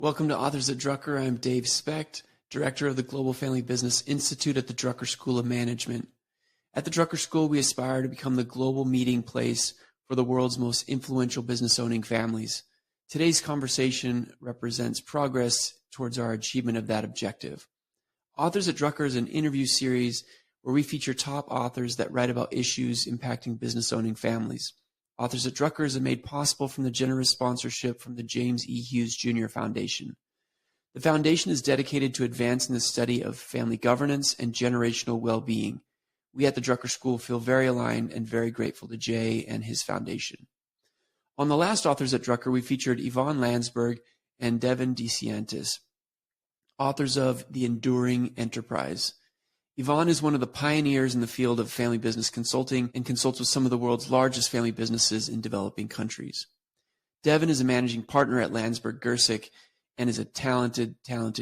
Welcome to Authors at Drucker. I'm Dave Specht, Director of the Global Family Business Institute at the Drucker School of Management. At the Drucker School, we aspire to become the global meeting place for the world's most influential business-owning families. Today's conversation represents progress towards our achievement of that objective. Authors at Drucker is an interview series where we feature top authors that write about issues impacting business-owning families. Authors at Drucker is made possible from the generous sponsorship from the James E. Hughes Jr. Foundation. The foundation is dedicated to advancing the study of family governance and generational well-being. We at the Drucker School feel very aligned and very grateful to Jay and his foundation. On the last Authors at Drucker, we featured Yvonne Landsberg and Devin DeCiantis, authors of The Enduring Enterprise. Yvonne is one of the pioneers in the field of family business consulting and consults with some of the world's largest family businesses in developing countries. Devin is a managing partner at Landsberg Gersick and is a talented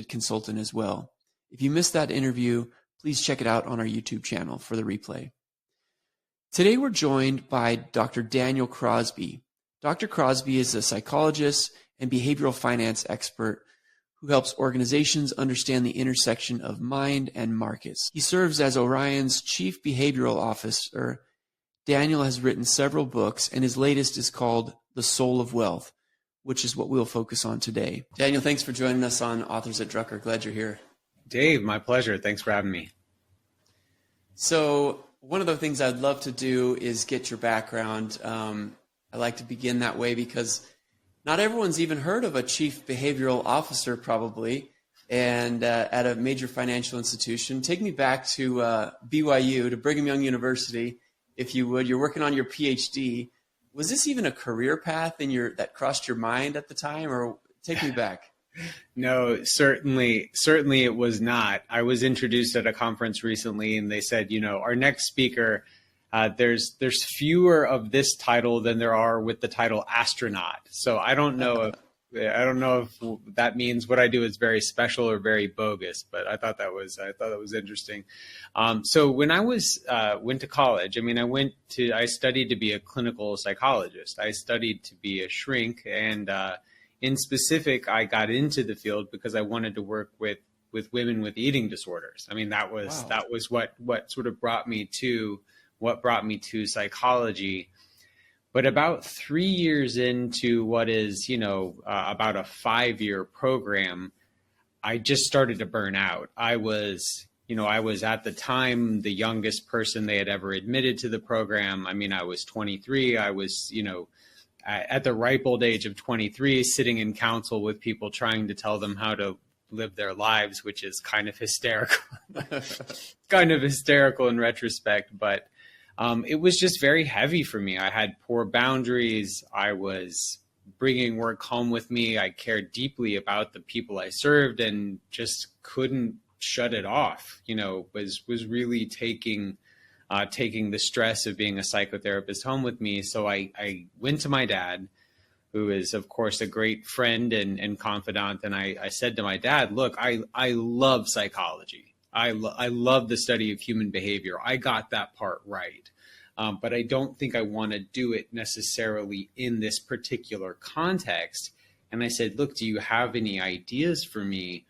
consultant as well. If you missed that interview, please check it out on our YouTube channel for the replay. Today we're joined by Dr. Daniel Crosby. Dr. Crosby is a psychologist and behavioral finance expert who helps organizations understand the intersection of mind and markets. He serves as Orion's Chief Behavioral Officer. Daniel has written several books, and his latest is called The Soul of Wealth, which is what we'll focus on today. Daniel, thanks for joining us on Authors at Drucker. Glad you're here. Dave, my pleasure. Thanks for having me. So one of the things I'd love to do is get your background. I like to begin that way because not everyone's even heard of a chief behavioral officer probably, and at a major financial institution. Take me back to BYU, to Brigham Young University, if you would. You're working on your Ph.D. Was this even a career path that crossed your mind at the time, or take me back? No, certainly it was not. I was introduced at a conference recently, and they said, our next speaker, there's fewer of this title than there are with the title astronaut. So I don't know if that means what I do is very special or very bogus, but I thought that was interesting. So when I went to college, I studied to be a clinical psychologist. I studied to be a shrink, and in specific, I got into the field because I wanted to work with women with eating disorders. That was what sort of brought me to psychology. But about 3 years into what is, about a 5-year program, I just started to burn out. I was at the time the youngest person they had ever admitted to the program. I was 23. I was, at the ripe old age of 23, sitting in council with people trying to tell them how to live their lives, which is kind of hysterical, in retrospect. But it was just very heavy for me. I had poor boundaries. I was bringing work home with me. I cared deeply about the people I served and just couldn't shut it off. Was really taking the stress of being a psychotherapist home with me. So I went to my dad, who is, of course, a great friend and confidant. And I said to my dad, look, I love psychology. I love the study of human behavior. I got that part right. But I don't think I want to do it necessarily in this particular context. And I said, look, do you have any ideas for me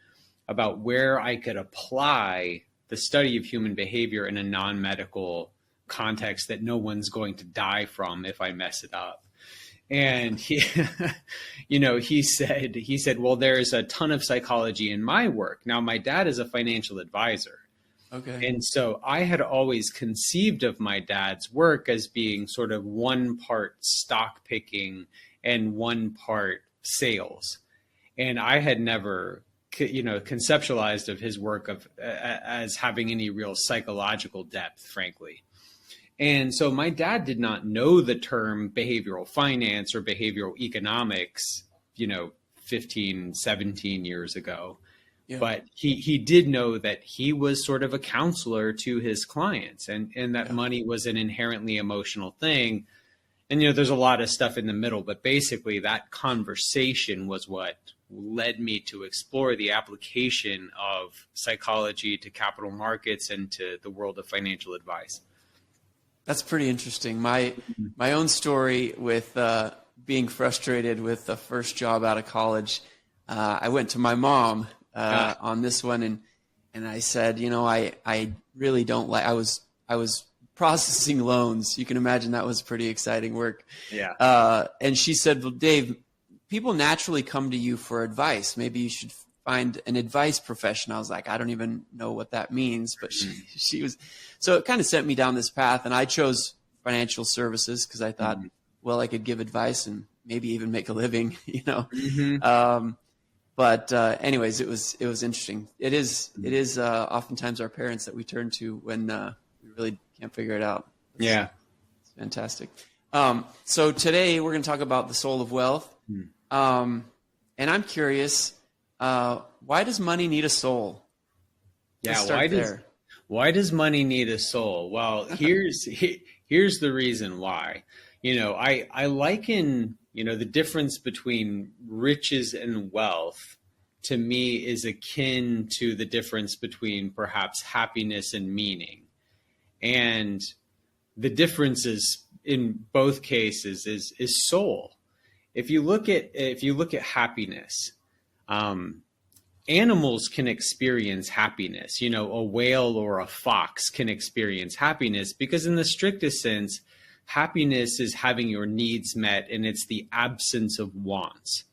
about where I could apply the study of human behavior in a non-medical context that no one's going to die from if I mess it up? And he, he said, well, there's a ton of psychology in my work. Now, my dad is a financial advisor. Okay. And so I had always conceived of my dad's work as being sort of one part stock picking and one part sales. And I had never, conceptualized of his work as having any real psychological depth, frankly. And so my dad did not know the term behavioral finance or behavioral economics, 15, 17 years ago. Yeah. But he did know that he was sort of a counselor to his clients, and that money was an inherently emotional thing. And, there's a lot of stuff in the middle, but basically that conversation was what led me to explore the application of psychology to capital markets and to the world of financial advice. That's pretty interesting. My own story with being frustrated with the first job out of college. I went to my mom on this one, and I said, I really don't like. I was processing loans. You can imagine that was pretty exciting work. Yeah. And she said, well, Dave, people naturally come to you for advice. Maybe you should find an advice profession. I was like, I don't even know what that means, but she was, so it kind of sent me down this path, and I chose financial services because I thought, well, I could give advice and maybe even make a living, But anyways, it was interesting. It is oftentimes our parents that we turn to when we really can't figure it out. It's fantastic. So today we're going to talk about the soul of wealth. And I'm curious, why does money need a soul? Why does money need a soul? Well, here's the reason why. I liken, the difference between riches and wealth to me is akin to the difference between perhaps happiness and meaning. And the difference is in both cases is soul. If you look at happiness, animals can experience happiness. A whale or a fox can experience happiness because in the strictest sense, happiness is having your needs met, and it's the absence of wants.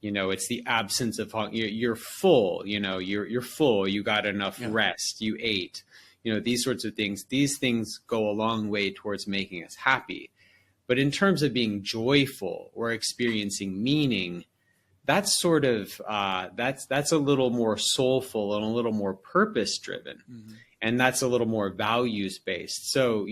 It's the absence of you're full. You're full. You got enough rest. You ate. These sorts of things. These things go a long way towards making us happy. But in terms of being joyful or experiencing meaning, that's sort of that's a little more soulful and a little more purpose driven, and that's a little more values based. So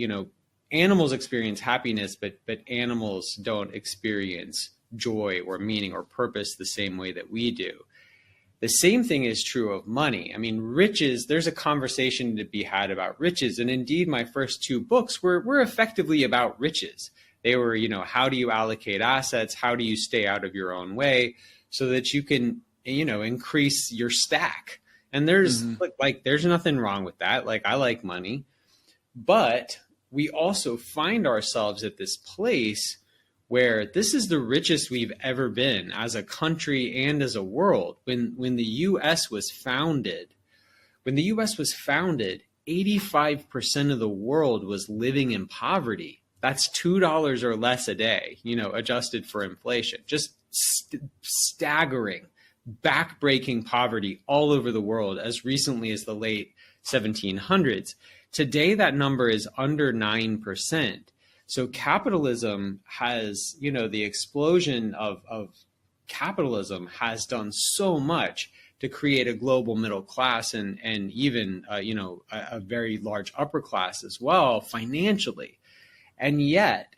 animals experience happiness, but animals don't experience joy or meaning or purpose the same way that we do. The same thing is true of money. I mean, riches, there's a conversation to be had about riches. And indeed, my first two books were effectively about riches. They were, how do you allocate assets? How do you stay out of your own way so that you can, increase your stack? And there's there's nothing wrong with that. I like money, but we also find ourselves at this place where this is the richest we've ever been as a country and as a world. When the U.S. was founded, 85% of the world was living in poverty. That's $2 or less a day, adjusted for inflation. Just staggering, backbreaking poverty all over the world as recently as the late 1700s. Today, that number is under 9%. So capitalism has, the explosion of capitalism has done so much to create a global middle class and even, a very large upper class as well financially. And yet,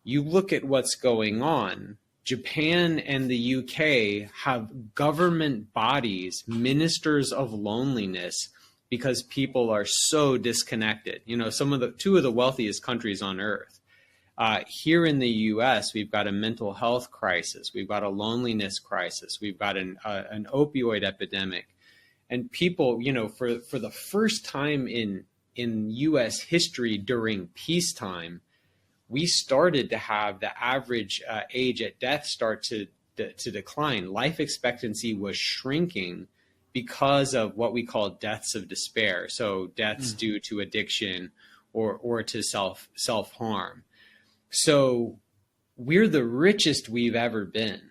you look at what's going on. Japan and the UK have government bodies, ministers of loneliness, because people are so disconnected. Two of the wealthiest countries on earth. Here in the U.S., we've got a mental health crisis. We've got a loneliness crisis. We've got an opioid epidemic. And people, for the first time in U.S. history during peacetime, we started to have the average age at death start to decline. Life expectancy was shrinking because of what we call deaths of despair. So deaths due to addiction or to self-harm. So we're the richest we've ever been,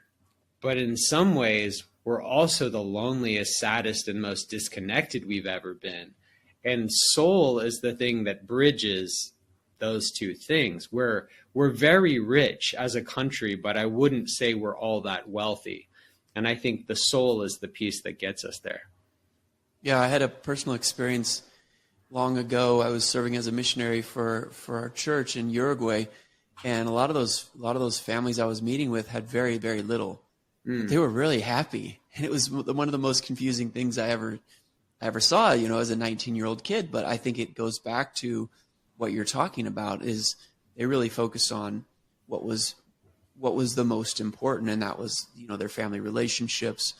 but in some ways we're also the loneliest, saddest, and most disconnected we've ever been. And soul is the thing that bridges those two things. We're very rich as a country, but I wouldn't say we're all that wealthy. And I think the soul is the piece that gets us there. Yeah, I had a personal experience long ago. I was serving as a missionary for our church in Uruguay, and a lot of those families I was meeting with had very, very little. But they were really happy, and it was one of the most confusing things I ever saw, as a 19-year-old kid. But I think it goes back to what you're talking about, is they really focused on what was the most important, and that was, their family relationships,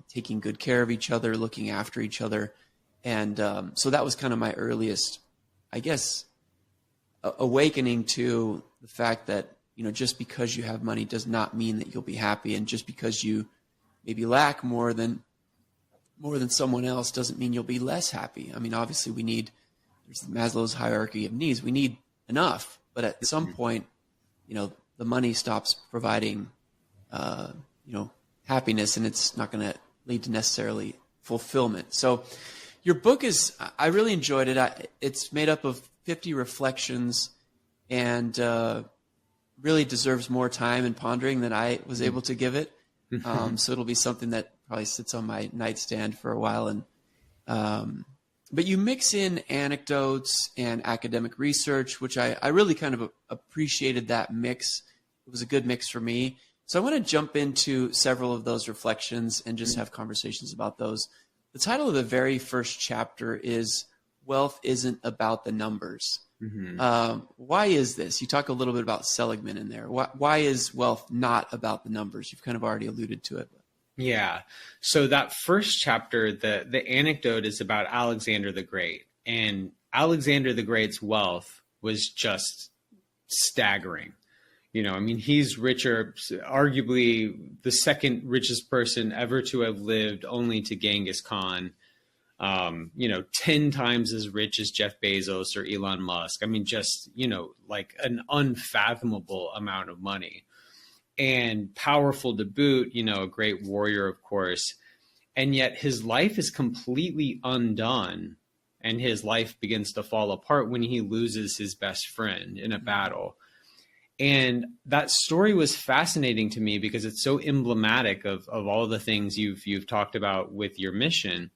taking good care of each other, looking after each other. And so that was kind of my earliest, I guess, awakening to the fact that, just because you have money does not mean that you'll be happy. And just because you maybe lack more than someone else doesn't mean you'll be less happy. I mean, obviously there's Maslow's hierarchy of needs. We need enough, but at some point, the money stops providing, happiness, and it's not going to lead to necessarily fulfillment. So your book I really enjoyed it. It's made up of 50 reflections and really deserves more time and pondering than I was able to give it. So it'll be something that probably sits on my nightstand for a while. But you mix in anecdotes and academic research, which I really kind of appreciated that mix. It was a good mix for me. So I want to jump into several of those reflections and just have conversations about those. The title of the very first chapter is Wealth Isn't About the Numbers. Why is this? You talk a little bit about Seligman in there. Why is wealth not about the numbers? You've kind of already alluded to it. Yeah. So that first chapter, the anecdote is about Alexander the Great. And Alexander the Great's wealth was just staggering. He's richer, arguably the second richest person ever to have lived, only to Genghis Khan. 10 times as rich as Jeff Bezos or Elon Musk. Like an unfathomable amount of money. And powerful to boot, a great warrior, of course. And yet his life is completely undone, and his life begins to fall apart when he loses his best friend in a battle. And that story was fascinating to me because it's so emblematic of all the things you've talked about with your mission.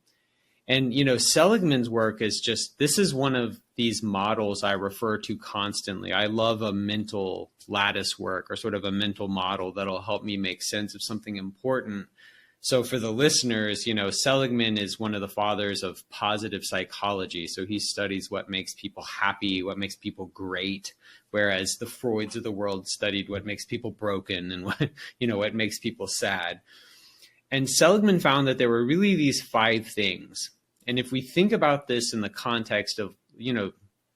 And, Seligman's work this is one of these models I refer to constantly. I love a mental lattice work, or sort of a mental model that'll help me make sense of something important. So for the listeners, Seligman is one of the fathers of positive psychology. So he studies what makes people happy, what makes people great, whereas the Freuds of the world studied what makes people broken and what makes people sad. And Seligman found that there were really these 5 things. And if we think about this in the context of,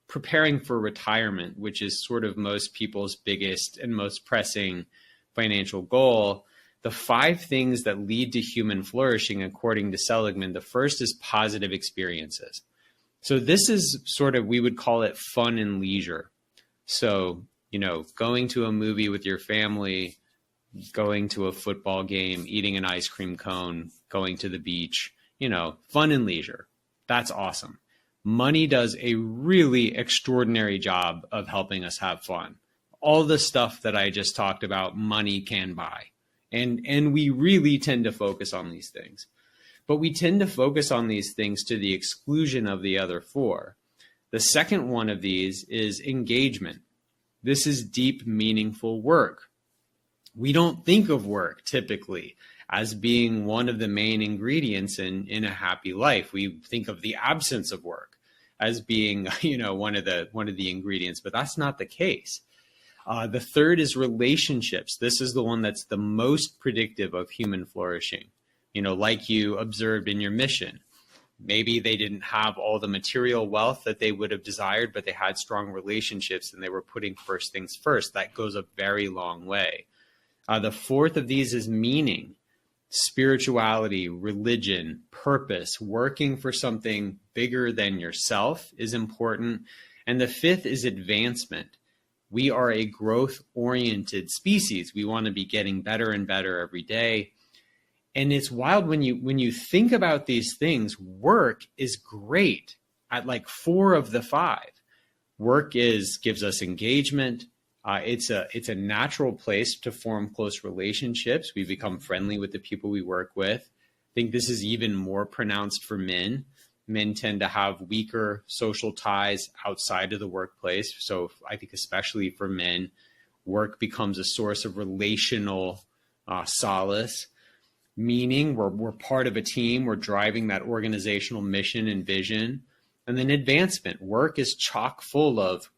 preparing for retirement, which is sort of most people's biggest and most pressing financial goal, the 5 things that lead to human flourishing, according to Seligman, the first is positive experiences. So this is sort of, we would call it fun and leisure. So, going to a movie with your family, going to a football game, eating an ice cream cone, going to the beach, fun and leisure. That's awesome. Money does a really extraordinary job of helping us have fun. All the stuff that I just talked about, money can buy. And we really tend to focus on these things. But we tend to focus on these things to the exclusion of the other 4. The second one of these is engagement. This is deep, meaningful work. We don't think of work typically as being one of the main ingredients in a happy life. We think of the absence of work as being, one of the ingredients, but that's not the case. The third is relationships. This is the one that's the most predictive of human flourishing. Like you observed in your mission. Maybe they didn't have all the material wealth that they would have desired, but they had strong relationships and they were putting first things first. That goes a very long way. The fourth of these is meaning. Spirituality, religion, purpose, working for something bigger than yourself is important. And the fifth is advancement. We are a growth-oriented species. We want to be getting better and better every day. And it's wild when you think about these things. Work is great at like 4 of the 5. Work gives us engagement. It's a natural place to form close relationships. We become friendly with the people we work with. I think this is even more pronounced for men. Men tend to have weaker social ties outside of the workplace. So I think especially for men, work becomes a source of relational solace. Meaning we're part of a team. We're driving that organizational mission and vision. And then advancement. Work is chock full of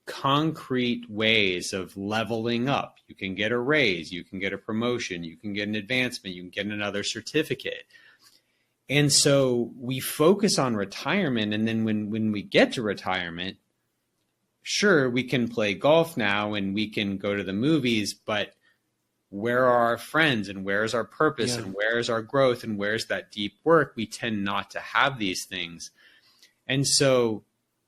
concrete ways of leveling up. You can get a raise, you can get a promotion, you can get an advancement, you can get another certificate. And so we focus on retirement. And then when we get to retirement, sure, we can play golf now and we can go to the movies, but where are our friends and where's our purpose Yeah. and where's our growth and where's that deep work, we tend not to have these things. And so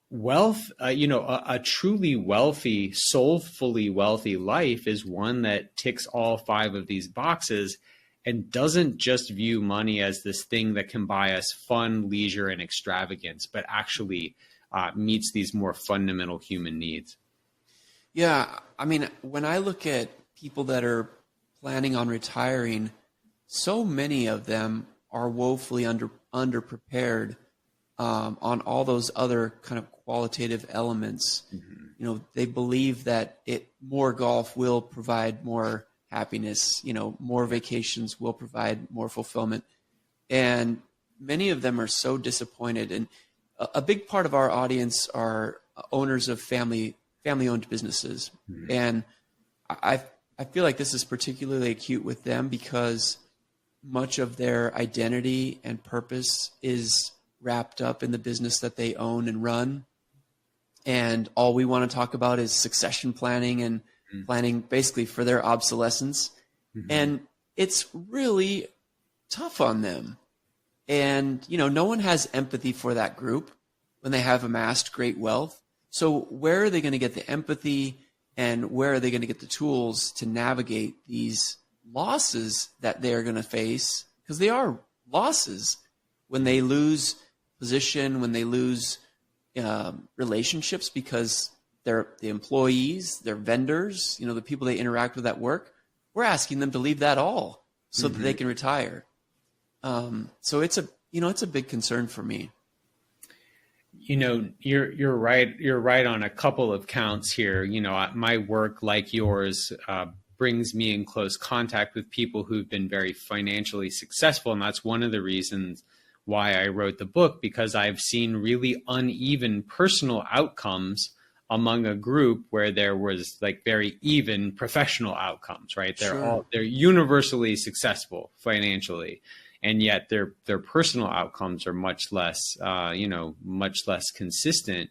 wealth, a truly wealthy, soulfully wealthy life is one that ticks all 5 of these boxes and doesn't just view money as this thing that can buy us fun, leisure, and extravagance, but actually meets these more fundamental human needs. Yeah. I mean, when I look at people that are planning on retiring, so many of them are woefully underprepared on all those other kind of qualitative elements. Mm-hmm. They believe that more golf will provide more happiness, more vacations will provide more fulfillment. And many of them are so disappointed. And a big part of our audience are owners of family-owned businesses. Mm-hmm. And I feel like this is particularly acute with them because much of their identity and purpose is wrapped up in the business that they own and run. And all we want to talk about is succession planning and planning basically for their obsolescence. Mm-hmm. And it's really tough on them. And, no one has empathy for that group when they have amassed great wealth. So where are they going to get the empathy and where are they going to get the tools to navigate these losses that they're going to face? Because they are losses when they lose position, when they lose relationships because they're the employees, their vendors, the people they interact with at work. We're asking them to leave that all so that they can retire. So it's a big concern for me. You're right. You're right on a couple of counts here. My work, like yours, brings me in close contact with people who've been very financially successful. And that's one of the reasons why I wrote the book, because I've seen really uneven personal outcomes among a group where there was like very even professional outcomes, right? They're universally successful financially, and yet their personal outcomes are much less consistent.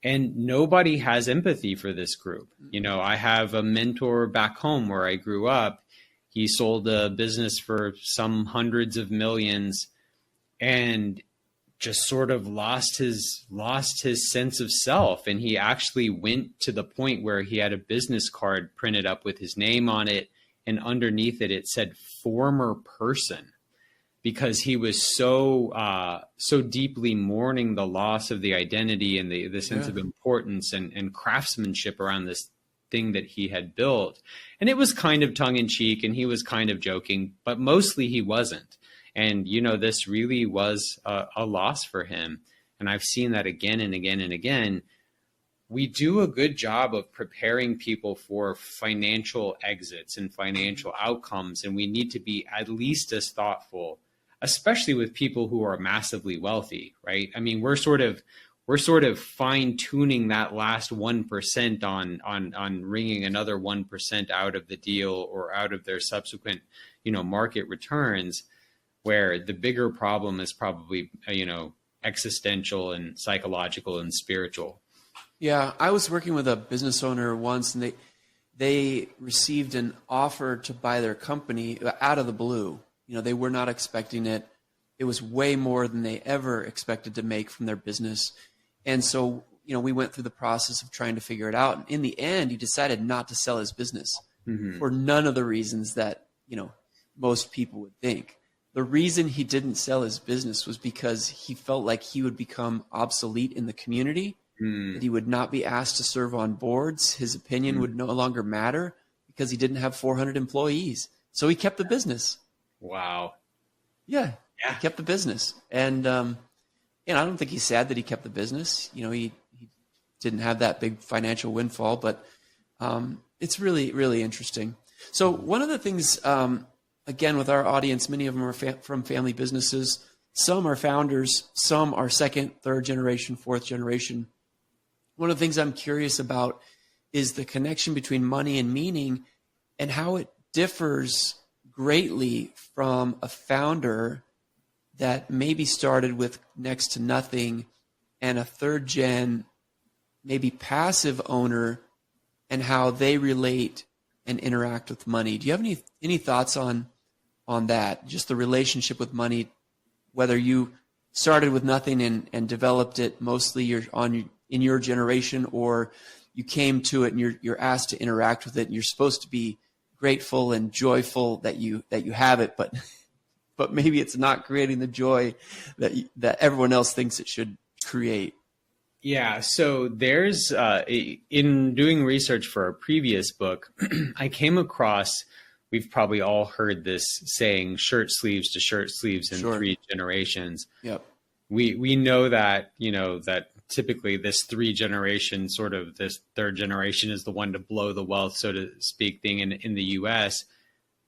And nobody has empathy for this group. I have a mentor back home where I grew up. He sold a business for some hundreds of millions and just sort of lost his sense of self. And he actually went to the point where he had a business card printed up with his name on it, and underneath it said former person, because he was so deeply mourning the loss of the identity and the sense of importance and craftsmanship around this thing that he had built. And it was kind of tongue in cheek and he was kind of joking, but mostly he wasn't. And, this really was a loss for him. And I've seen that again and again and again. We do a good job of preparing people for financial exits and financial outcomes. And we need to be at least as thoughtful, especially with people who are massively wealthy, right? I mean, we're sort of fine tuning that last 1% on wringing another 1% out of the deal or out of their subsequent, market returns, where the bigger problem is probably, existential and psychological and spiritual. Yeah, I was working with a business owner once, and they received an offer to buy their company out of the blue. They were not expecting it. It was way more than they ever expected to make from their business. And so, we went through the process of trying to figure it out. And in the end, he decided not to sell his business for none of the reasons that, most people would think. The reason he didn't sell his business was because he felt like he would become obsolete in the community, that he would not be asked to serve on boards. His opinion would no longer matter because he didn't have 400 employees. So he kept the business. Wow. Yeah. He kept the business. And, I don't think he's sad that he kept the business. He didn't have that big financial windfall, but it's really, really interesting. So one of the things, again, with our audience, many of them are from family businesses. Some are founders. Some are second, third generation, fourth generation. One of the things I'm curious about is the connection between money and meaning and how it differs greatly from a founder that maybe started with next to nothing and a third gen, maybe passive owner, and how they relate and interact with money. Do you have any thoughts on that? Just the relationship with money, whether you started with nothing and developed it mostly in your generation, or you came to it and you're asked to interact with it, and you're supposed to be grateful and joyful that you have it, but maybe it's not creating the joy that everyone else thinks it should create. Yeah, so there's in doing research for our previous book, I came across, we've probably all heard this saying, shirt sleeves to shirt sleeves in Sure. 3 generations. Yep. We know that, that typically this 3 generation, sort of this 3rd generation is the one to blow the wealth, so to speak, thing in the US.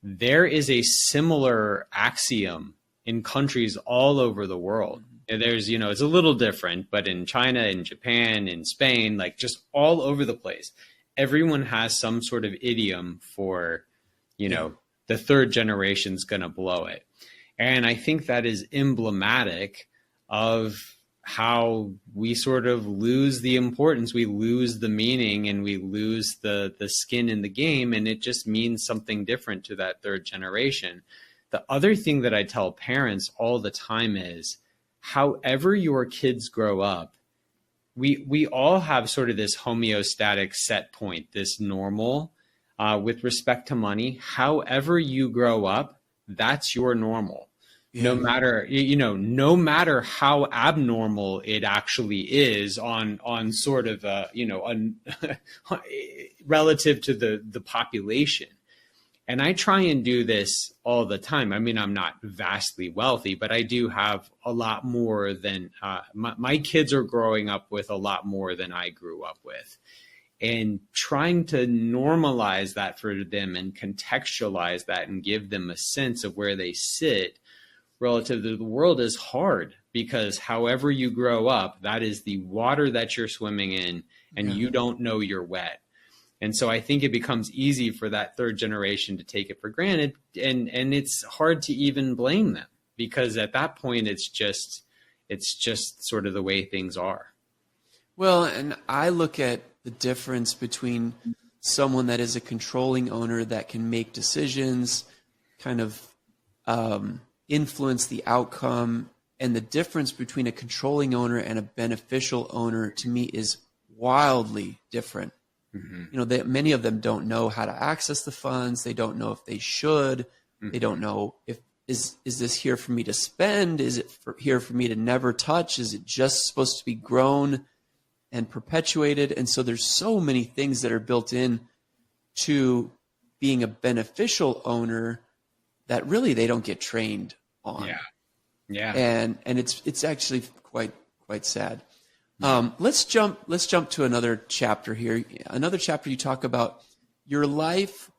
There is a similar axiom in countries all over the world. And there's, it's a little different, but in China, in Japan, in Spain, like just all over the place, everyone has some sort of idiom for, the 3rd generation's going to blow it. And I think that is emblematic of how we sort of lose the importance, we lose the meaning, and we lose the skin in the game. And it just means something different to that 3rd generation. The other thing that I tell parents all the time is, however your kids grow up, we all have sort of this homeostatic set point, this normal with respect to money. However you grow up, that's your normal. Yeah. No matter how abnormal it actually is on sort of relative to the population. And I try and do this all the time. I mean, I'm not vastly wealthy, but I do have a lot more than my kids are growing up with a lot more than I grew up with. And trying to normalize that for them and contextualize that and give them a sense of where they sit relative to the world is hard, because however you grow up, that is the water that you're swimming in, and you don't know you're wet. And so I think it becomes easy for that 3rd generation to take it for granted. And it's hard to even blame them, because at that point, it's just sort of the way things are. Well, and I look at the difference between someone that is a controlling owner that can make decisions, kind of influence the outcome, and the difference between a controlling owner and a beneficial owner, to me, is wildly different. Mm-hmm. Many of them don't know how to access the funds. They don't know if they should. Mm-hmm. They don't know if is this here for me to spend? Is it here for me to never touch? Is it just supposed to be grown and perpetuated? And so there's so many things that are built in to being a beneficial owner that really they don't get trained on. Yeah. And it's actually quite sad. Let's jump to another chapter here. Another chapter you talk about your life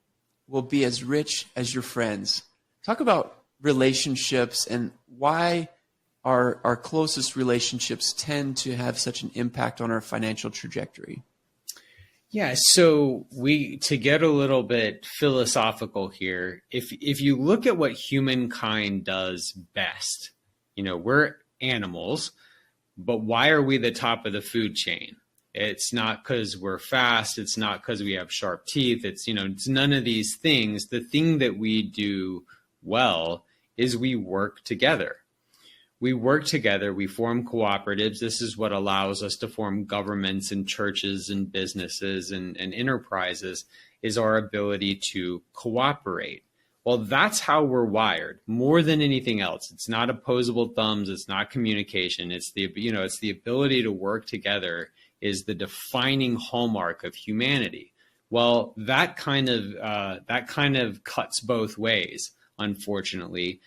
will be as rich as your friends. Talk about relationships and why our closest relationships tend to have such an impact on our financial trajectory. Yeah, so to get a little bit philosophical here, if you look at what humankind does best, we're animals, but why are we the top of the food chain? It's not because we're fast. It's not because we have sharp teeth. It's none of these things. The thing that we do well is we work together. We work together. We form cooperatives. This is what allows us to form governments and churches and businesses and enterprises, is our ability to cooperate. Well, that's how we're wired more than anything else. It's not opposable thumbs. It's not communication. It's the ability to work together is the defining hallmark of humanity. Well, that kind of cuts both ways, unfortunately,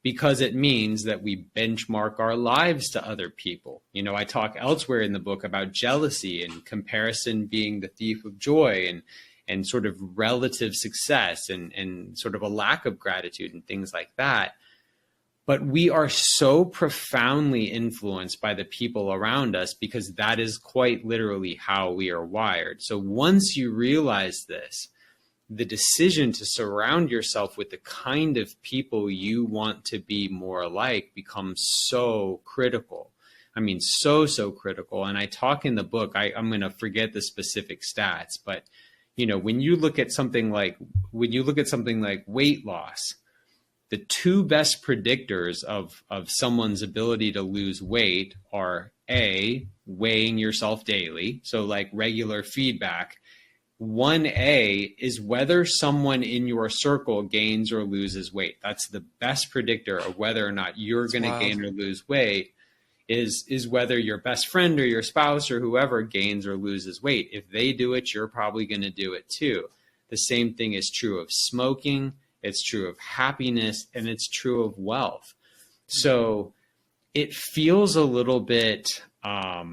because it means that we benchmark our lives to other people. I talk elsewhere in the book about jealousy and comparison being the thief of joy, and sort of relative success and sort of a lack of gratitude and things like that. But we are so profoundly influenced by the people around us because that is quite literally how we are wired. So once you realize this, the decision to surround yourself with the kind of people you want to be more like becomes so critical. I mean, so critical. And I talk in the book, I'm going to forget the specific stats, but when you look at something like weight loss, the two best predictors of someone's ability to lose weight are A, weighing yourself daily. So like regular feedback. 1A is whether someone in your circle gains or loses weight. That's the best predictor of whether or not you're going to gain or lose weight, is whether your best friend or your spouse or whoever gains or loses weight. If they do it, you're probably going to do it too. The same thing is true of smoking. It's true of happiness, and it's true of wealth. So it feels a little bit, I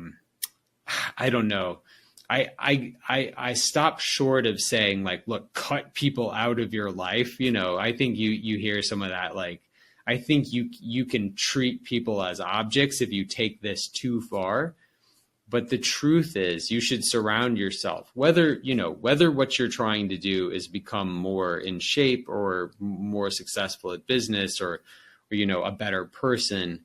don't know. I stop short of saying like, look, cut people out of your life. I think you hear some of that. Like, I think you can treat people as objects if you take this too far. But the truth is you should surround yourself, whether what you're trying to do is become more in shape or more successful at business or a better person.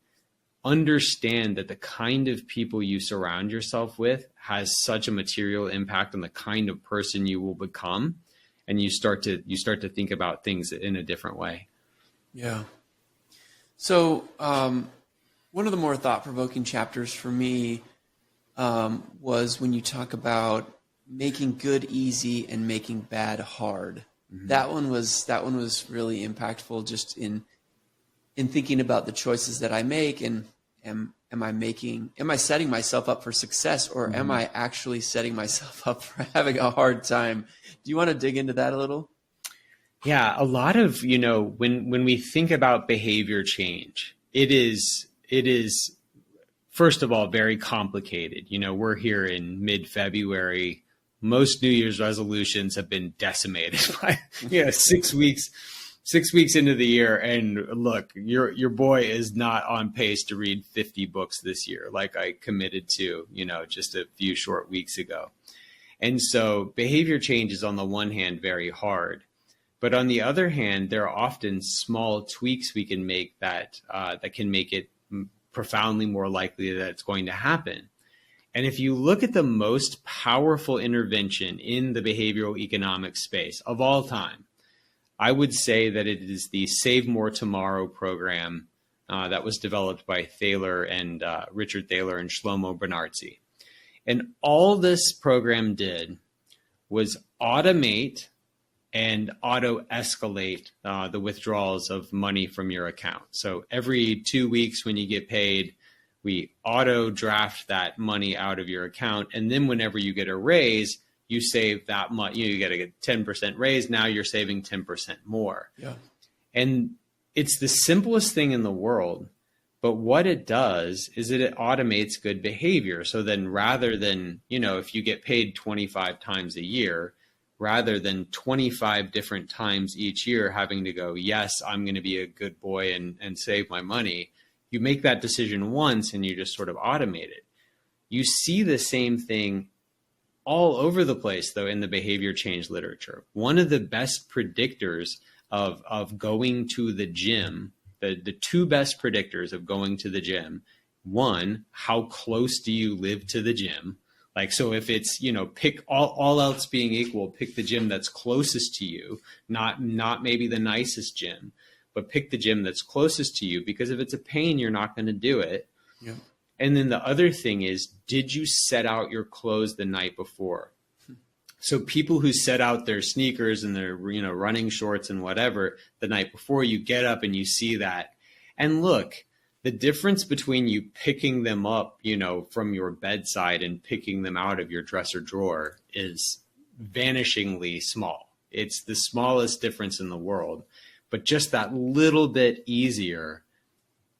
Understand that the kind of people you surround yourself with has such a material impact on the kind of person you will become. And you start to think about things in a different way. Yeah. So one of the more thought-provoking chapters for me was when you talk about making good easy and making bad hard. Mm-hmm. That one was really impactful, just in thinking about the choices that I make, and am I setting myself up for success, or am I actually setting myself up for having a hard time? Do you want to dig into that a little? Yeah, a lot of, when we think about behavior change, it is first of all very complicated. We're here in mid-February. Most New Year's resolutions have been decimated by 6 weeks. 6 weeks into the year, and look, your boy is not on pace to read 50 books this year, like I committed to, just a few short weeks ago. And so behavior change is on the one hand very hard, but on the other hand, there are often small tweaks we can make that can make it profoundly more likely that it's going to happen. And if you look at the most powerful intervention in the behavioral economics space of all time, I would say that it is the Save More Tomorrow program that was developed by Richard Thaler and Shlomo Bernartzi. And all this program did was automate and auto-escalate the withdrawals of money from your account. So every 2 weeks when you get paid, we auto-draft that money out of your account. And then whenever you get a raise, you save that much, you get a 10% raise. Now you're saving 10% more. Yeah. And it's the simplest thing in the world, but what it does is that it automates good behavior. So then rather than, if you get paid 25 times a year, rather than 25 different times each year having to go, yes, I'm going to be a good boy and save my money, you make that decision once and you just sort of automate it. You see the same thing all over the place, though, in the behavior change literature. One of the best predictors of going to the gym, the two best predictors of going to the gym, one, how close do you live to the gym? Like, so if it's, pick all else being equal, pick the gym that's closest to you, not maybe the nicest gym, but pick the gym that's closest to you, because if it's a pain, you're not going to do it. Yeah. And then the other thing is, did you set out your clothes the night before? So people who set out their sneakers and their, running shorts and whatever the night before, you get up and you see that. And look, the difference between you picking them up, from your bedside and picking them out of your dresser drawer is vanishingly small. It's the smallest difference in the world, but just that little bit easier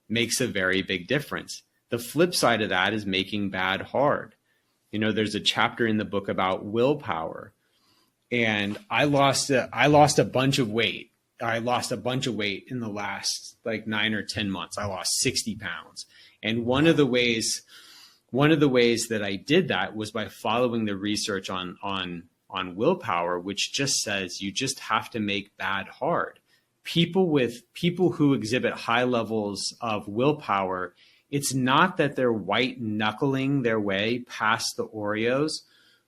makes a very big difference. The flip side of that is making bad hard. There's a chapter in the book about willpower, and I lost a bunch of weight. I lost a bunch of weight in the last 9 or 10 months. I lost 60 pounds. And one of the ways that I did that was by following the research on willpower, which just says you just have to make bad hard. People who exhibit high levels of willpower, it's not that they're white knuckling their way past the Oreos.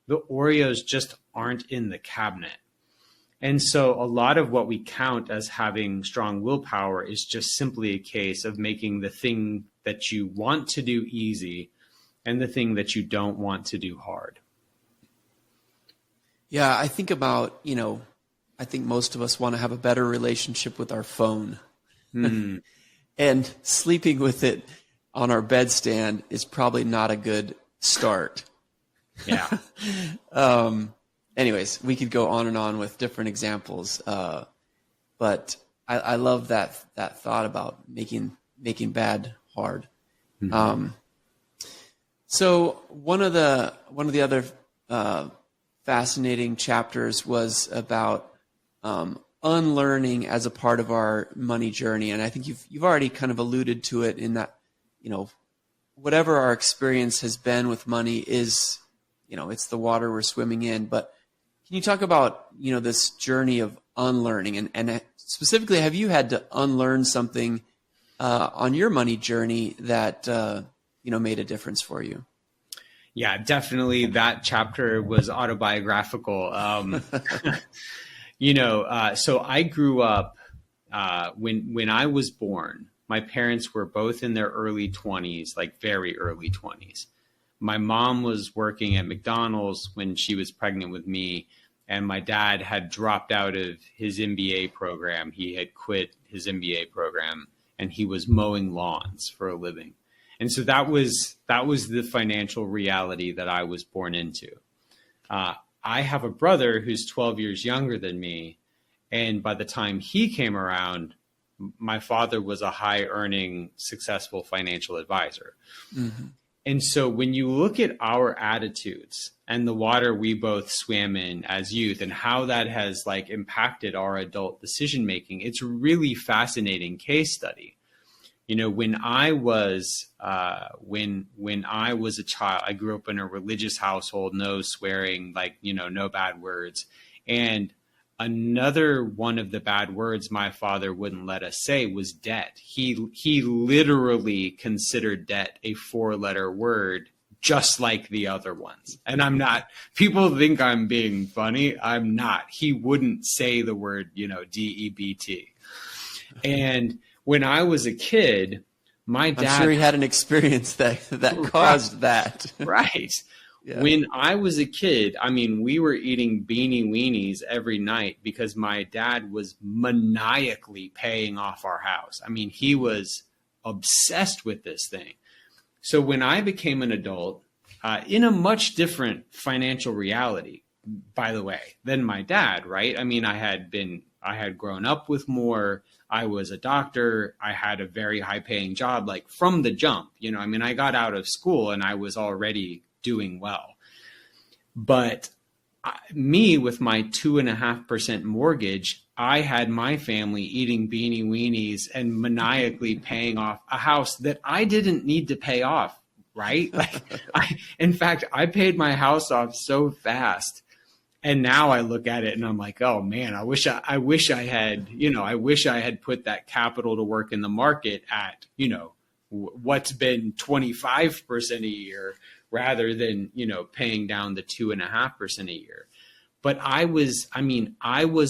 the Oreos just aren't in the cabinet. And so a lot of what we count as having strong willpower is just simply a case of making the thing that you want to do easy and the thing that you don't want to do hard. Yeah, I think about, I think most of us want to have a better relationship with our phone. And sleeping with it on our bedstand is probably not a good start. Yeah. Anyways, we could go on and on with different examples. But I love that thought about making bad hard. So one of the other fascinating chapters was about unlearning as a part of our money journey, and I think you've already kind of alluded to it in that, whatever our experience has been with money is, it's the water we're swimming in. But can you talk about this journey of unlearning, and specifically, have you had to unlearn something on your money journey that made a difference for you? Yeah, definitely. That chapter was autobiographical. So I grew up when I was born. My parents were both in their early 20s, like very early 20s. My mom was working at McDonald's when she was pregnant with me, and my dad had dropped out of his MBA program. He had quit his MBA program, and he was mowing lawns for a living. And so that was the financial reality that I was born into. I have a brother who's 12 years younger than me. And by the time he came around, my father was a high earning, successful financial advisor. Mm-hmm. And so when you look at our attitudes and the water we both swam in as youth and how that has impacted our adult decision making, it's a really fascinating case study. When I was when I was a child, I grew up in a religious household, no swearing, no bad words. And another one of the bad words my father wouldn't let us say was debt. He literally considered debt a 4-letter word, just like the other ones. And I'm not, people think I'm being funny. I'm not. He wouldn't say the word, DEBT. And when I was a kid, my dad... I'm sure he had an experience that caused that. Right. Yeah. When I was a kid, we were eating beanie weenies every night because my dad was maniacally paying off our house. He was obsessed with this thing. So when I became an adult, in a much different financial reality, by the way, than my dad, right? I had grown up with more. I was a doctor. I had a very high paying job, from the jump. I got out of school and I was already doing well. But me, with my 2.5% mortgage, I had my family eating beanie weenies and maniacally paying off a house that I didn't need to pay off, right? In fact, I paid my house off so fast. And now I look at it and I'm like, oh man, I wish I had put that capital to work in the market at, what's been 25% a year rather than, paying down the 2.5% a year. But I was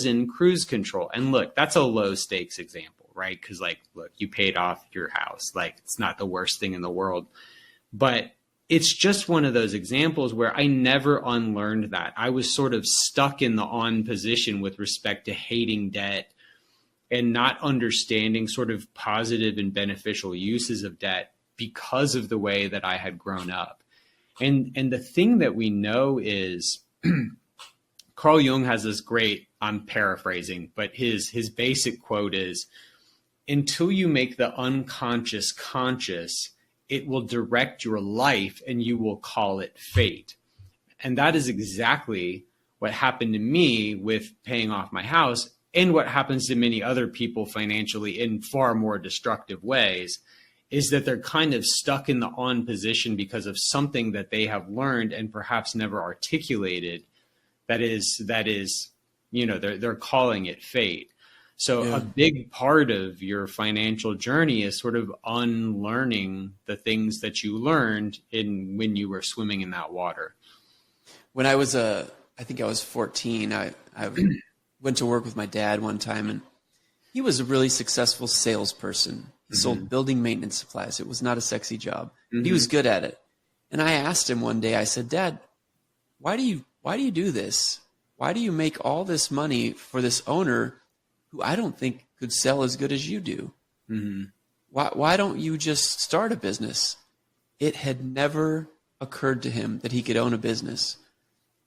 in cruise control. And look, that's a low stakes example, right? Because look, you paid off your house. It's not the worst thing in the world. But it's just one of those examples where I never unlearned that. I was sort of stuck in the on position with respect to hating debt and not understanding sort of positive and beneficial uses of debt because of the way that I had grown up. And the thing that we know is Carl Jung has this great, I'm paraphrasing, but his basic quote is, until you make the unconscious conscious, it will direct your life and you will call it fate. And that is exactly what happened to me with paying off my house and what happens to many other people financially in far more destructive ways, is that they're kind of stuck in the on position because of something that they have learned and perhaps never articulated. That is, they're calling it fate. So a big part of your financial journey is sort of unlearning the things that you learned when you were swimming in that water. when I think I was 14, I went to work with my dad one time, and he was a really successful salesperson. He sold building maintenance supplies. It was not a sexy job, but he was good at it. And I asked him one day, I said, Dad, why do you do this? Why do you make all this money for this owner who I don't think could sell as good as you do? Why don't you just start a business? It had never occurred to him that he could own a business.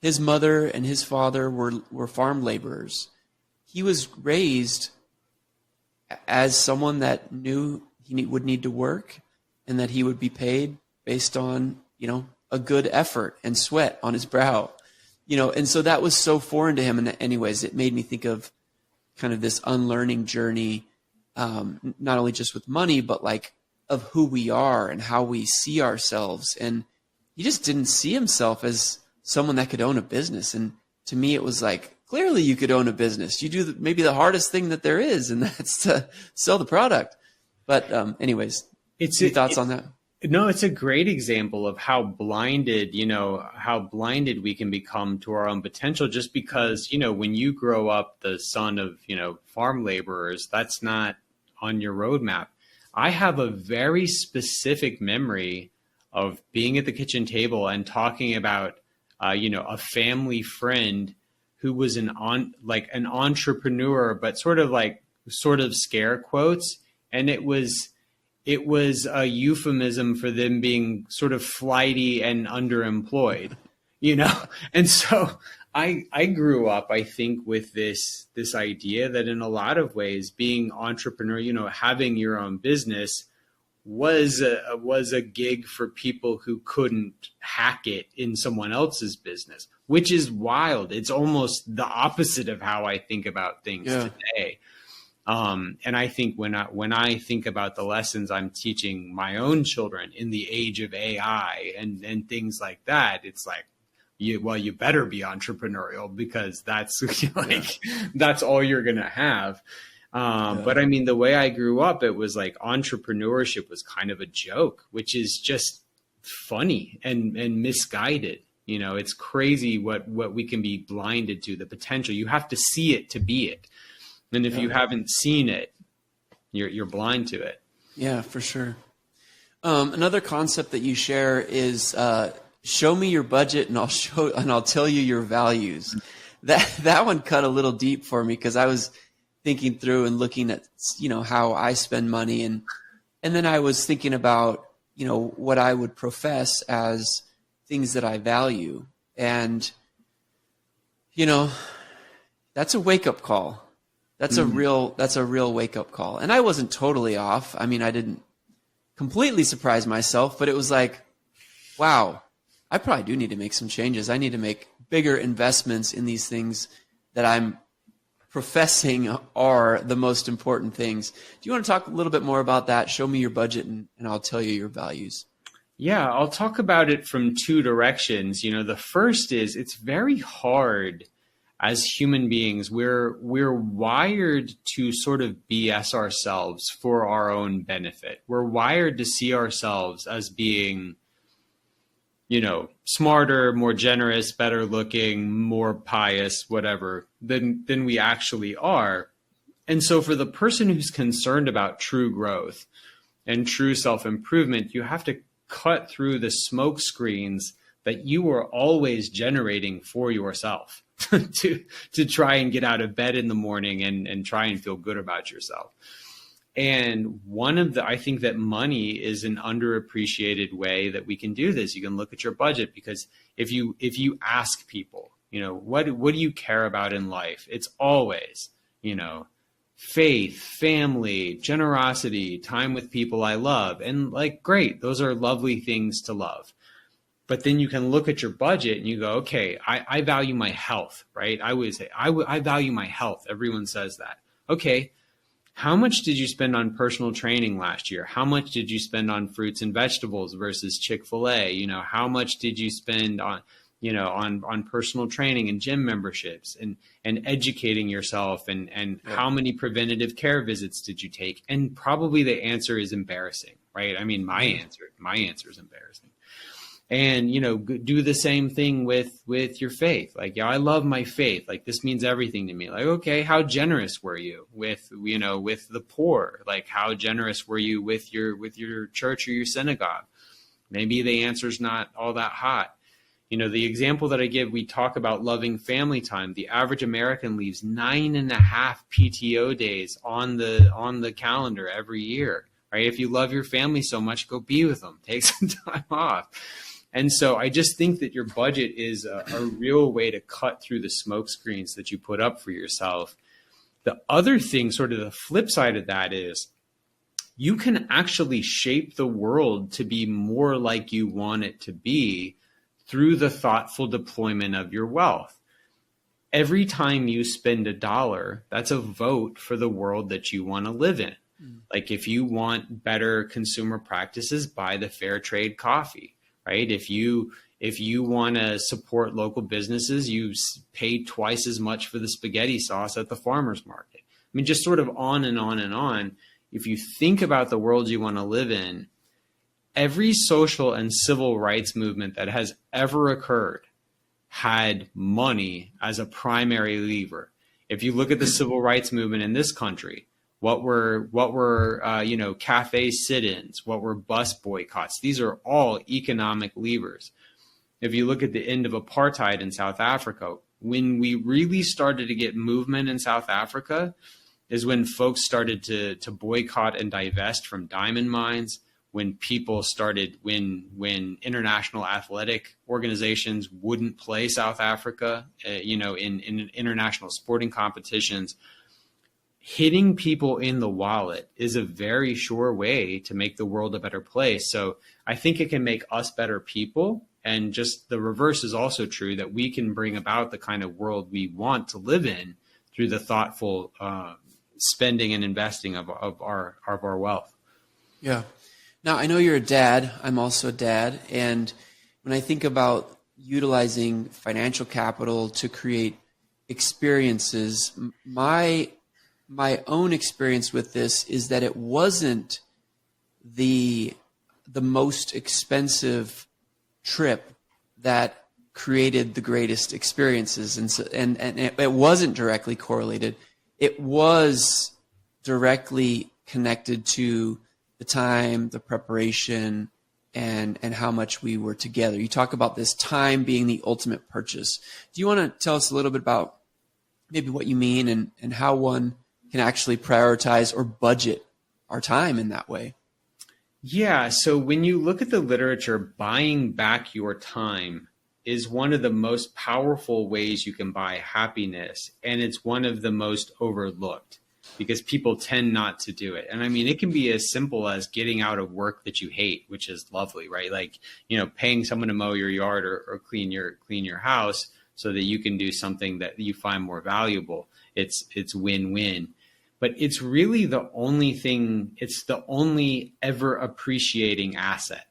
His mother and his father were farm laborers. He was raised as someone that knew he would need to work and that he would be paid based on, a good effort and sweat on his brow. And so that was so foreign to him. And anyways, it made me think of kind of this unlearning journey, not only just with money, but like of who we are and how we see ourselves. And he just didn't see himself as someone that could own a business. And to me, it was like, clearly you could own a business. You do maybe the hardest thing that there is, and that's to sell the product. But anyways, any thoughts on that? No, it's a great example of how blinded we can become to our own potential just because, when you grow up the son of, farm laborers, that's not on your roadmap. I have a very specific memory of being at the kitchen table and talking about, a family friend who was an entrepreneur, but sort of scare quotes. And it was a euphemism for them being sort of flighty and underemployed, And so I grew up, I think, with this idea that in a lot of ways, being entrepreneur, having your own business was a gig for people who couldn't hack it in someone else's business, which is wild. It's almost the opposite of how I think about things today. And I think when I think about the lessons I'm teaching my own children in the age of AI and things like that, it's like, you better be entrepreneurial because that's that's all you're going to have. But I mean, the way I grew up, it was like entrepreneurship was kind of a joke, which is just funny and misguided. It's crazy what we can be blinded to, the potential. You have to see it to be it. And if you haven't seen it, you're blind to it. Yeah, for sure. Another concept that you share is show me your budget and I'll tell you your values. That one cut a little deep for me because I was thinking through and looking at how I spend money and then I was thinking about what I would profess as things that I value, and that's a wake-up call. That's a real wake-up call. And I wasn't totally off. I mean, I didn't completely surprise myself, but it was like, wow, I probably do need to make some changes. I need to make bigger investments in these things that I'm professing are the most important things. Do you want to talk a little bit more about that? Show me your budget and I'll tell you your values. Yeah, I'll talk about it from two directions. The first is it's very hard as human beings. We're wired to sort of BS ourselves for our own benefit. We're wired to see ourselves as being, smarter, more generous, better looking, more pious, whatever, than we actually are. And so for the person who's concerned about true growth and true self-improvement, you have to cut through the smoke screens that you are always generating for yourself to try and get out of bed in the morning and try and feel good about yourself. And I think that money is an underappreciated way that we can do this. You can look at your budget, because if you ask people, what do you care about in life? It's always, faith, family, generosity, time with people I love. And great, those are lovely things to love. But then you can look at your budget and you go, okay, I value my health, right? I always say, I value my health. Everyone says that. Okay, how much did you spend on personal training last year? How much did you spend on fruits and vegetables versus Chick-fil-A? How much did you spend on, on personal training and gym memberships and educating yourself and how many preventative care visits did you take? And probably the answer is embarrassing, right? I mean, my answer is embarrassing. And, do the same thing with your faith. Like, yeah, I love my faith. Like, this means everything to me. Like, okay, how generous were you with the poor? Like, how generous were you with your church or your synagogue? Maybe the answer's not all that hot. The example that I give, we talk about loving family time. The average American leaves 9.5 PTO days on the calendar every year, right? If you love your family so much, go be with them. Take some time off. And so I just think that your budget is a real way to cut through the smoke screens that you put up for yourself. The other thing, sort of the flip side of that, is you can actually shape the world to be more like you want it to be through the thoughtful deployment of your wealth. Every time you spend $1, that's a vote for the world that you want to live in. Like, if you want better consumer practices, buy the fair trade coffee. Right? If you want to support local businesses, you pay twice as much for the spaghetti sauce at the farmer's market. I mean, just sort of on and on and on. If you think about the world you want to live in, every social and civil rights movement that has ever occurred had money as a primary lever. If you look at the civil rights movement in this country, what were cafe sit-ins? What were bus boycotts? These are all economic levers. If you look at the end of apartheid in South Africa, when we really started to get movement in South Africa is when folks started to boycott and divest from diamond mines, when people started, when international athletic organizations wouldn't play South Africa, in international sporting competitions. Hitting people in the wallet is a very sure way to make the world a better place. So I think it can make us better people. And just the reverse is also true, that we can bring about the kind of world we want to live in through the thoughtful spending and investing of our wealth. Yeah. Now, I know you're a dad. I'm also a dad. And when I think about utilizing financial capital to create experiences, my own experience with this is that it wasn't the most expensive trip that created the greatest experiences, and it wasn't directly correlated. It was directly connected to the time, the preparation, and how much we were together. You talk about this time being the ultimate purchase. Do you want to tell us a little bit about maybe what you mean and how one can actually prioritize or budget our time in that way? Yeah. So when you look at the literature, buying back your time is one of the most powerful ways you can buy happiness. And it's one of the most overlooked because people tend not to do it. And I mean, it can be as simple as getting out of work that you hate, which is lovely, right? Like, paying someone to mow your yard or clean your house so that you can do something that you find more valuable. It's win-win. But it's really the only thing, it's the only ever appreciating asset.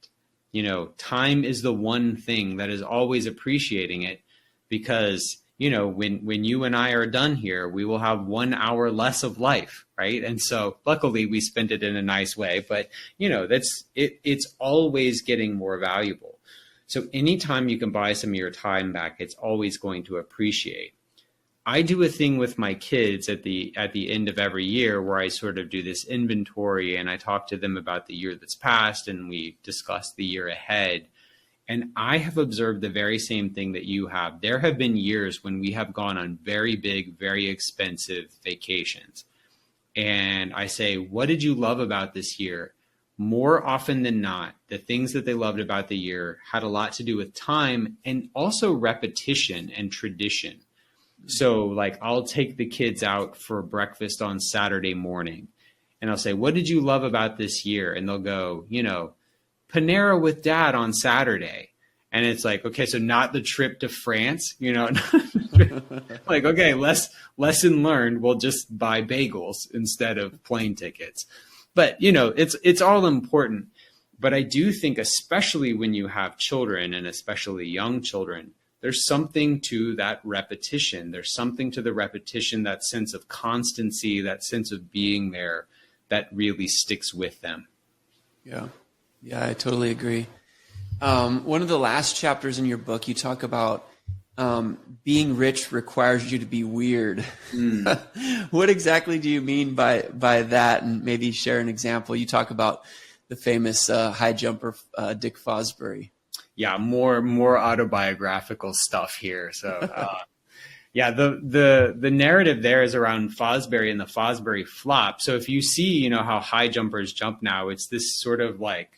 Time is the one thing that is always appreciating it because, when you and I are done here, we will have 1 hour less of life, right? And so luckily we spent it in a nice way, but it's always getting more valuable. So anytime you can buy some of your time back, it's always going to appreciate. I do a thing with my kids at the end of every year where I sort of do this inventory and I talk to them about the year that's passed and we discuss the year ahead. And I have observed the very same thing that you have. There have been years when we have gone on very big, very expensive vacations. And I say, what did you love about this year? More often than not, the things that they loved about the year had a lot to do with time and also repetition and tradition. So like I'll take the kids out for breakfast on Saturday morning and I'll say, what did you love about this year? And they'll go, Panera with Dad on Saturday. And it's like, okay, so not the trip to France, like, okay, lesson learned. We'll just buy bagels instead of plane tickets. But, it's all important. But I do think, especially when you have children and especially young children, there's something to that repetition. There's something to the repetition, that sense of constancy, that sense of being there that really sticks with them. Yeah. Yeah, I totally agree. One of the last chapters in your book, you talk about being rich requires you to be weird. What exactly do you mean by that? And maybe share an example. You talk about the famous high jumper Dick Fosbury. Yeah, more autobiographical stuff here. So yeah, the narrative there is around Fosbury and the Fosbury flop. So if you see, how high jumpers jump now, it's this sort of like,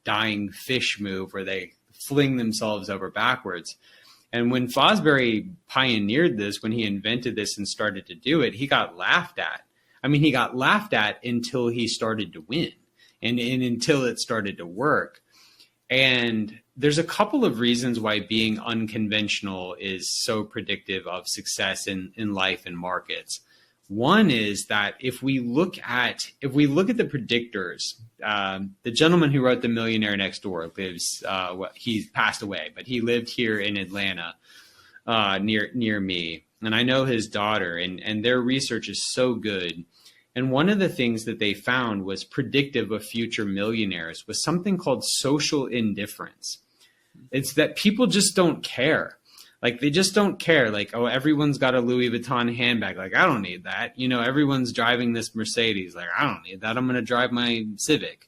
dying fish move where they fling themselves over backwards. And when Fosbury pioneered this, when he invented this and started to do it, he got laughed at. I mean, he got laughed at until he started to win and until it started to work. And there's a couple of reasons why being unconventional is so predictive of success in life and markets. One is that if we look at the predictors, the gentleman who wrote The Millionaire Next Door lives, he's passed away, but he lived here in Atlanta, near me. And I know his daughter, and their research is so good. And one of the things that they found was predictive of future millionaires was something called social indifference. It's that people just don't care. Like, they just don't care. Like, oh, everyone's got a Louis Vuitton handbag. Like, I don't need that. Everyone's driving this Mercedes. Like, I don't need that. I'm going to drive my Civic.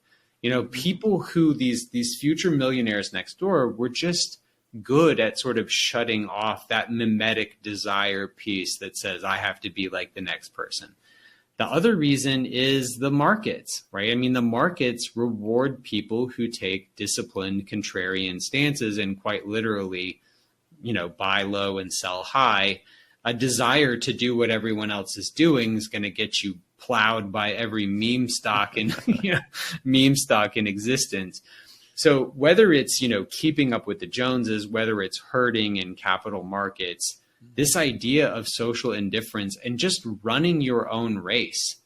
People who these future millionaires next door were just good at sort of shutting off that mimetic desire piece that says, I have to be like the next person. The other reason is the markets, right? I mean, the markets reward people who take disciplined, contrarian stances and quite literally, buy low and sell high. A desire to do what everyone else is doing is going to get you plowed by every meme stock in existence. So whether it's, keeping up with the Joneses, whether it's herding in capital markets, this idea of social indifference and just running your own race,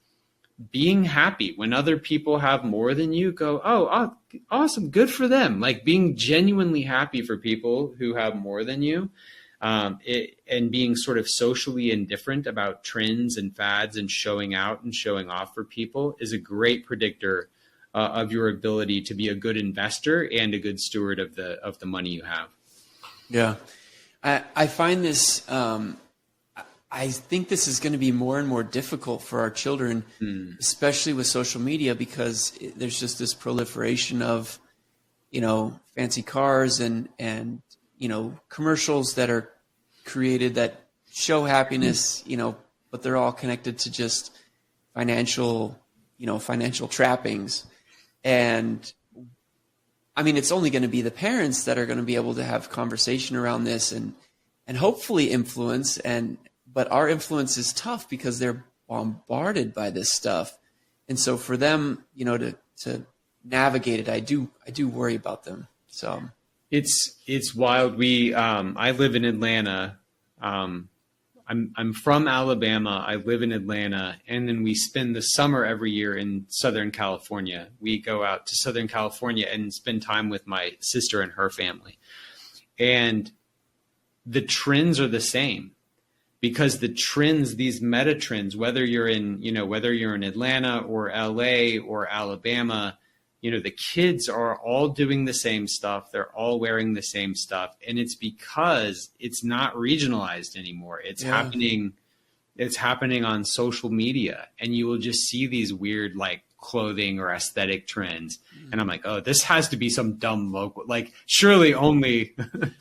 being happy when other people have more than you, go, oh, awesome, good for them. Like, being genuinely happy for people who have more than you, and being sort of socially indifferent about trends and fads and showing out and showing off for people is a great predictor of your ability to be a good investor and a good steward of the money you have. Yeah. I find this, I think this is going to be more and more difficult for our children, especially with social media, because there's just this proliferation of, fancy cars and commercials that are created that show happiness, but they're all connected to just financial trappings. And I mean, it's only going to be the parents that are going to be able to have conversation around this and hopefully influence. But our influence is tough because they're bombarded by this stuff. And so for them, to navigate it, I do worry about them. So it's wild. I live in Atlanta. I'm from Alabama. I live in Atlanta, and then we spend the summer every year in Southern California. We go out to Southern California and spend time with my sister and her family. And the trends are the same, because the trends, these meta trends, whether you're in Atlanta or LA or Alabama, the kids are all doing the same stuff. They're all wearing the same stuff. And it's because it's not regionalized anymore. It's happening on social media. And you will just see these weird, like, clothing or aesthetic trends. And I'm like, oh, this has to be some dumb local, like, surely only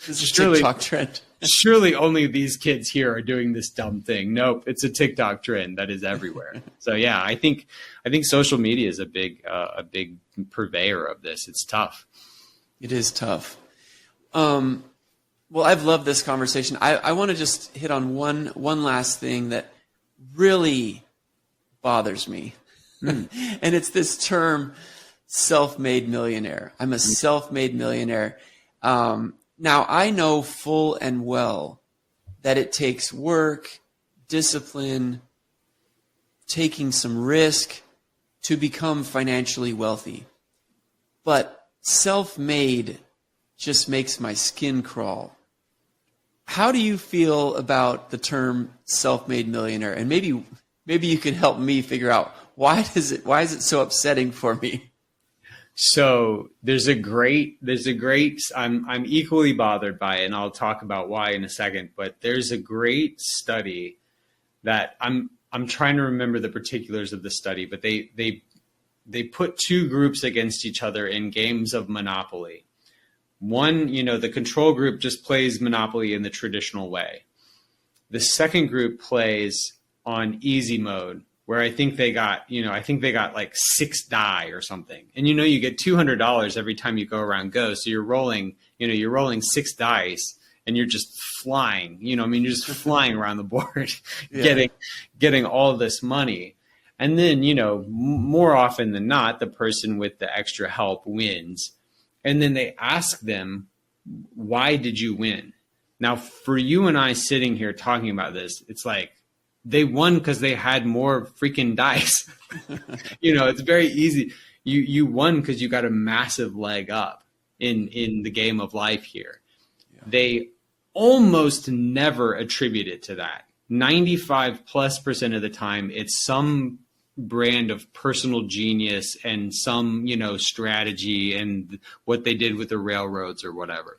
this is a TikTok trend. Surely only these kids here are doing this dumb thing. Nope, it's a TikTok trend that is everywhere. So yeah, I think social media is a big purveyor of this. It's tough. It is tough. Well, I've loved this conversation. I want to just hit on one last thing that really bothers me. And it's this term, self-made millionaire. I'm a self-made millionaire. Now, I know full and well that it takes work, discipline, taking some risk to become financially wealthy. But self-made just makes my skin crawl. How do you feel about the term self-made millionaire? And maybe you can help me figure out why is it so upsetting for me? So I'm equally bothered by it, and I'll talk about why in a second, but there's a great study that I'm trying to remember the particulars of the study, but they put two groups against each other in games of Monopoly. One, the control group just plays Monopoly in the traditional way. The second group plays on easy mode, where I think they got like 6 die or something. And you get $200 every time you go around Go. So you're rolling 6 dice and you're just flying, you're just flying around the board, getting all this money. And then, more often than not, the person with the extra help wins. And then they ask them, why did you win? Now, for you and I sitting here talking about this, it's like they won because they had more freaking dice. It's very easy. You won because you got a massive leg up in the game of life here. Yeah. They almost never attribute it to that. 95+% of the time, it's some brand of personal genius and some, strategy and what they did with the railroads or whatever.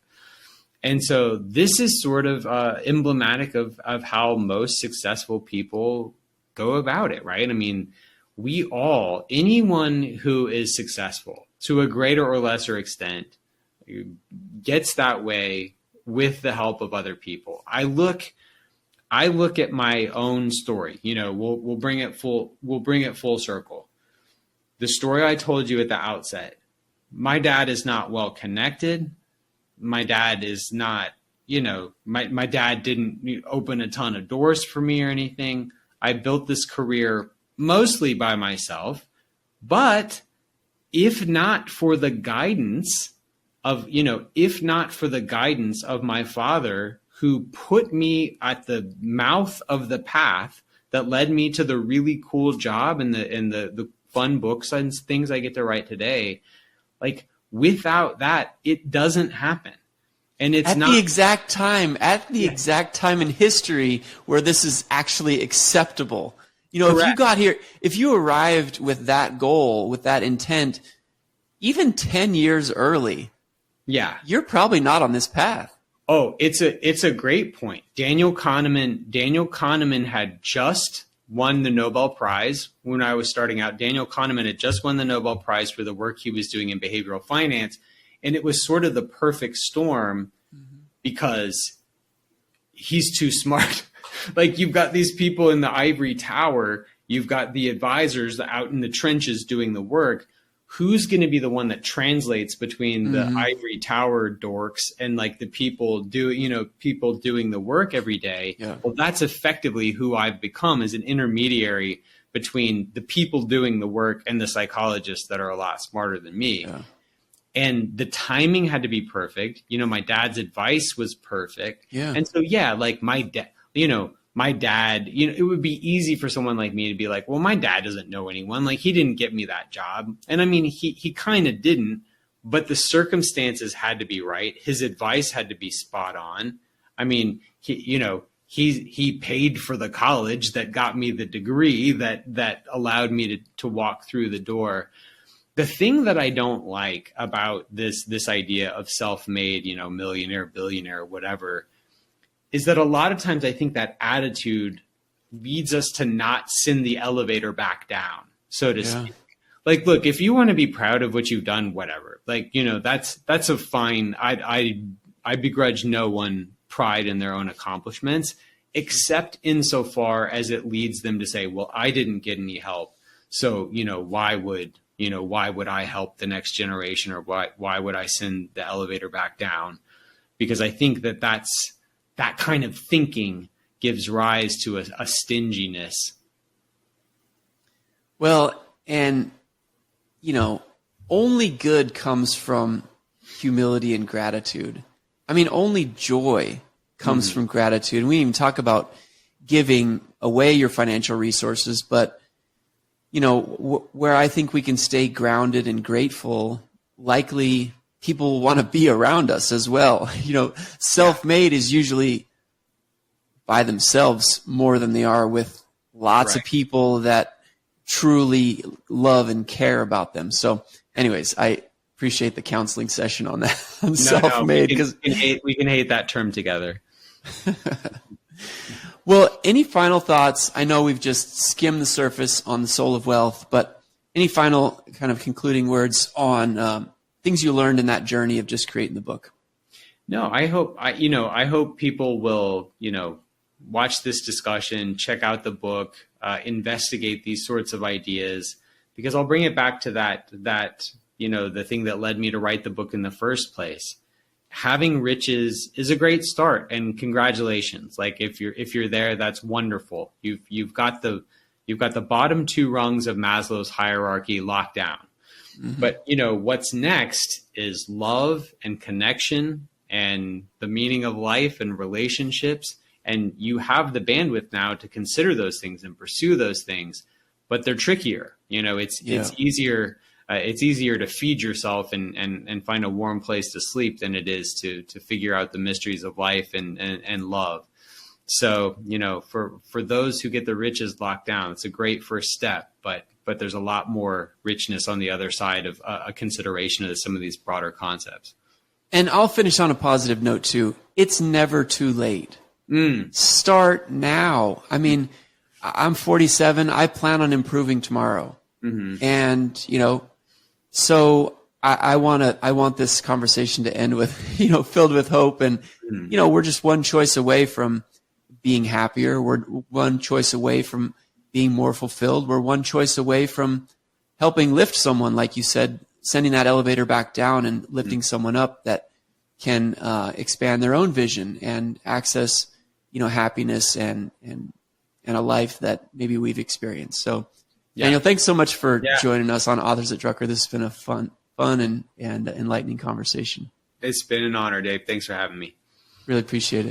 And so this is sort of emblematic of how most successful people go about it, right? I mean, anyone who is successful to a greater or lesser extent gets that way with the help of other people. I look at my own story. We'll bring it full circle. The story I told you at the outset. My dad is not well connected. My dad is not, my dad didn't open a ton of doors for me or anything. I built this career mostly by myself, but if not for the guidance of my father, who put me at the mouth of the path that led me to the really cool job and the fun books and things I get to write today, like without that, it doesn't happen. And it's the exact time in history where this is actually acceptable. Correct. If you got here, if you arrived with that goal, with that intent, even 10 years early, you're probably not on this path. Oh, it's a great point. Daniel Kahneman had just won the Nobel Prize when I was starting out. Daniel Kahneman had just won the Nobel Prize for the work he was doing in behavioral finance. And it was sort of the perfect storm because he's too smart. Like, you've got these people in the ivory tower. You've got the advisors out in the trenches doing the work. Who's going to be the one that translates between the ivory tower dorks and like the people doing the work every day? Yeah. Well, that's effectively who I've become, as an intermediary between the people doing the work and the psychologists that are a lot smarter than me. Yeah. And the timing had to be perfect. My dad's advice was perfect. Yeah. And so, like my dad, it would be easy for someone like me to be like, well, my dad doesn't know anyone. Like, he didn't get me that job. And I mean, he kind of didn't, but the circumstances had to be right. His advice had to be spot on. I mean, he paid for the college that got me the degree that allowed me to walk through the door. The thing that I don't like about this idea of self-made, millionaire, billionaire, whatever, is that a lot of times I think that attitude leads us to not send the elevator back down, so to speak. Like, look, if you want to be proud of what you've done, whatever, like, that's a fine. I begrudge no one pride in their own accomplishments, except insofar as it leads them to say, well, I didn't get any help. So, why would I help the next generation, or why would I send the elevator back down? Because I think that kind of thinking gives rise to a stinginess. Well, and, only good comes from humility and gratitude. I mean, only joy comes from gratitude. And we didn't even talk about giving away your financial resources, but where I think we can stay grounded and grateful, likely people want to be around us as well. Self-made is usually by themselves more than they are with lots of people that truly love and care about them. So anyways, I appreciate the counseling session on that. I'm No, self-made because we can hate that term together. Well, any final thoughts? I know we've just skimmed the surface on the Soul of Wealth, but any final kind of concluding words on things you learned in that journey of just creating the book? No, I hope people will, watch this discussion, check out the book, investigate these sorts of ideas, because I'll bring it back to that, the thing that led me to write the book in the first place. Having riches is a great start, and congratulations. Like if you're there, that's wonderful. You've got the bottom two rungs of Maslow's hierarchy locked down. Mm-hmm. But what's next is love and connection and the meaning of life and relationships. And you have the bandwidth now to consider those things and pursue those things, but they're trickier. It's easier. It's easier to feed yourself and find a warm place to sleep than it is to figure out the mysteries of life and love. So, for those who get the riches locked down, it's a great first step, but there's a lot more richness on the other side of a consideration of some of these broader concepts. And I'll finish on a positive note too. It's never too late. Start now. I mean, I'm 47. I plan on improving tomorrow. Mm-hmm. And, so I want this conversation to end with, filled with hope. And, we're just one choice away from being happier. We're one choice away from being more fulfilled. We're one choice away from helping lift someone, like you said, sending that elevator back down and lifting someone up that can expand their own vision and access, happiness and a life that maybe we've experienced. So, Daniel, thanks so much for joining us on Authors at Drucker. This has been a fun and enlightening conversation. It's been an honor, Dave. Thanks for having me. Really appreciate it.